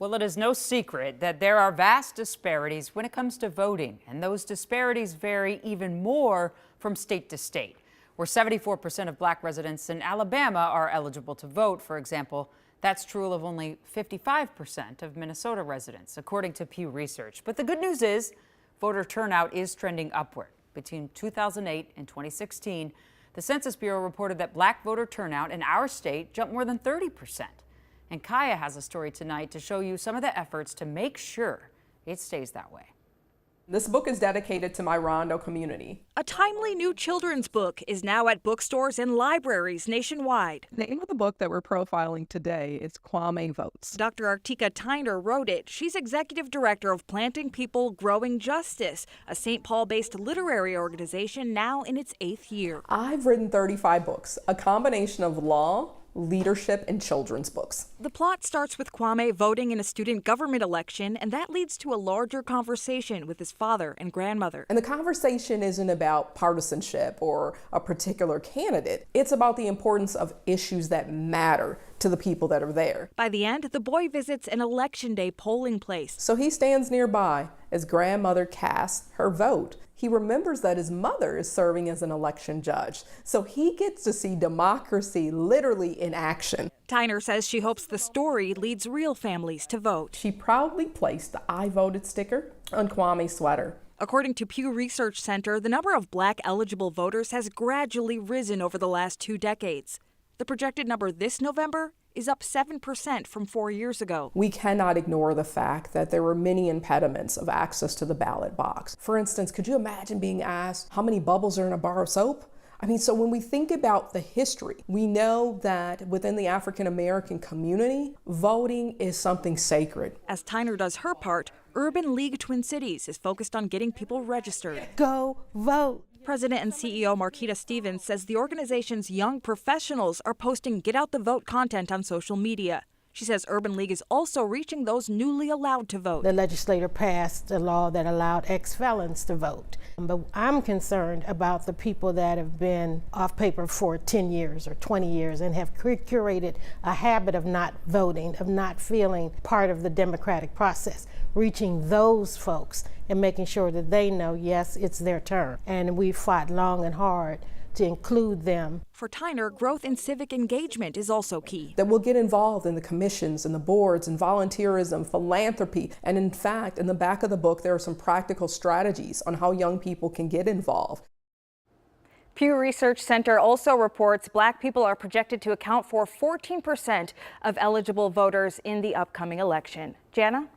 Well, it is no secret that there are vast disparities when it comes to voting, and those disparities vary even more from state to state. Where 74% of black residents in Alabama are eligible to vote, for example, that's true of only 55% of Minnesota residents, according to Pew Research. But the good news is voter turnout is trending upward. Between 2008 and 2016, the Census Bureau reported that black voter turnout in our state jumped more than 30%. And Kaya has a story tonight to show you some of the efforts to make sure it stays that way. This book is dedicated to my Rondo community. A timely new children's book is now at bookstores and libraries nationwide. The name of the book that we're profiling today is Kwame Votes. Dr. Artika Tyner wrote it. She's executive director of Planting People, Growing Justice, a St. Paul-based literary organization now in its 8th year. I've written 35 books, a combination of law, leadership, and children's books. The plot starts with Kwame voting in a student government election, and that leads to a larger conversation with his father and grandmother. And the conversation isn't about partisanship or a particular candidate. It's about the importance of issues that matter to the people that are there. By the end, the boy visits an election day polling place. So he stands nearby as grandmother casts her vote. He remembers that his mother is serving as an election judge, so he gets to see democracy literally in action. Tyner says she hopes the story leads real families to vote. She proudly placed the I voted sticker on Kwame's sweater. According to Pew Research Center, the number of black eligible voters has gradually risen over the last 2 decades. The projected number this November is up 7% from 4 years ago. We cannot ignore the fact that there were many impediments of access to the ballot box. For instance, could you imagine being asked how many bubbles are in a bar of soap? So when we think about the history, we know that within the African American community, voting is something sacred. As Tyner does her part, Urban League Twin Cities is focused on getting people registered. Go vote. President and CEO Marquita Stevens says the organization's young professionals are posting Get Out the Vote content on social media. She says Urban League is also reaching those newly allowed to vote. The legislature passed a law that allowed ex-felons to vote. But I'm concerned about the people that have been off paper for 10 years or 20 years and have curated a habit of not voting, of not feeling part of the democratic process. Reaching those folks and making sure that they know, yes, it's their turn. And we fought long and hard to include them. For Tyner, growth in civic engagement is also key. That we'll get involved in the commissions and the boards and volunteerism, philanthropy, and in fact, in the back of the book, there are some practical strategies on how young people can get involved. Pew Research Center also reports black people are projected to account for 14% of eligible voters in the upcoming election. Jana?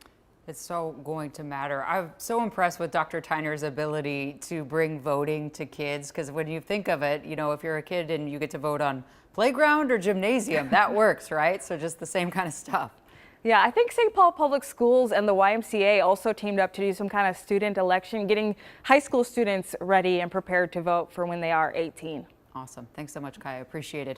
It's so going to matter. I'm so impressed with Dr. Tyner's ability to bring voting to kids, because when you think of it, if you're a kid and you get to vote on playground or gymnasium, that works, right? So just the same kind of stuff. Yeah, I think St. Paul Public Schools and the YMCA also teamed up to do some kind of student election, getting high school students ready and prepared to vote for when they are 18. Awesome. Thanks so much, Kaya. Appreciate it.